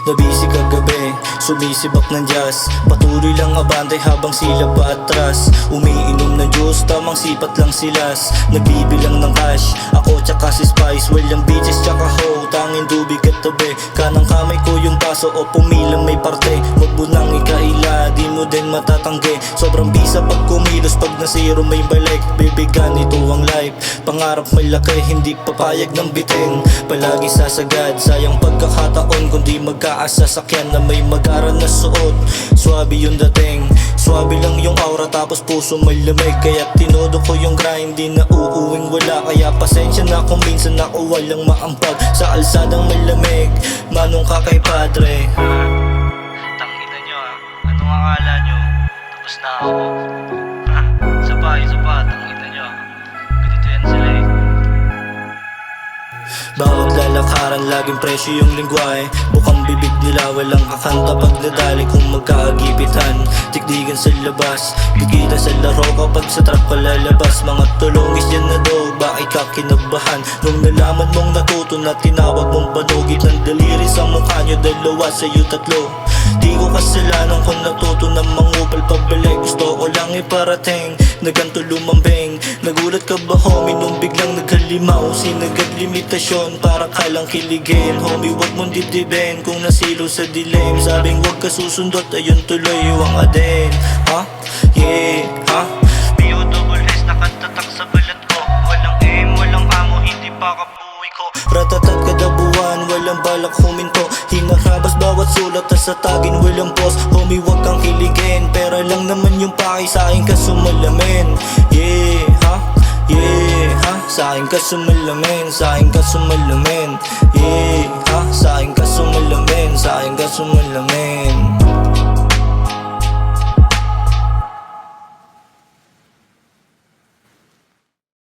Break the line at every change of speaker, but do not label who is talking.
Nabisi kagabi, sumisibak ng jazz. Patuloy lang abante habang sila paatras. Umiinom ng juice, tamang sipat lang silas. Nagbibilang ng cash, ako tsaka si Spice. Walang bitches tsaka hoe, tanging tubig at tabi. Kanang kamay ko yung paso o pumila may parte. Wag mo nang ikaila, di mo din matatanggi. Sobrang bisa pag kumilos, pag nasiro may balik. Bibigan, ito ang life, pangarap may laki. Hindi papayag ng bitin, palagi sasagad. Sayang pagkakataon kung di magkaasasakyan na may mag-aral na suot. Swabe yung dating, swabe lang yung aura tapos puso may lamig. Kaya tinodo ko yung grind, di na uuwing wala. Kaya pasensya na kung minsan ako walang maampag sa alsadang may lamig. Manong ka kay Padre.
Tangina nyo anong akala nyo? Tapos na ako. Isa pa, tangina nyo. Ganito yan sila eh.
Bawat lalakaran, laging presyo yung lingwahe. Bukang bibig nila, walang kakanta pag nadali kung magkaagipitan. Tikdigan sa labas, bigita sa laro kapag sa trap palalabas. Mga tulongis yan na dog, bakit ka kinabahan? Nung nalaman mong natuto na tinawag mong banugit ng daliri sa mukha nyo, dalawa sa'yo tatlo. Di ko kasalanan kung natuto na mangupal pabalik. Gusto ko lang iparating na ganito lumambing. Nagulat ka ba homie nung biglang naghalimaw? Sinagad limitasyon para ka lang kiligin. Homie wag mong dibdibin kung nasilo sa dilim. Sabing wag ka susundot, ayun tuloy yung adin. Ha? Yeah, ha?
B-O-double-S nakatatak sa balat ko. Walang aim, walang amo, hindi pa kapuwi ko.
Ratatat kada buwan, walang balak huminto. Hinarabas bawat sulat, tas sa tagin walang boss. Homie wag kang kiligin, pera lang naman yung paki. Sa'kin ka sumalamin. Yeah, ha? Yeah, ha? Sa'kin ka sumalamin, sa'kin ka sumalamin. Yeah, ha? Sa'kin ka sumalamin, sa'kin ka sumalamin.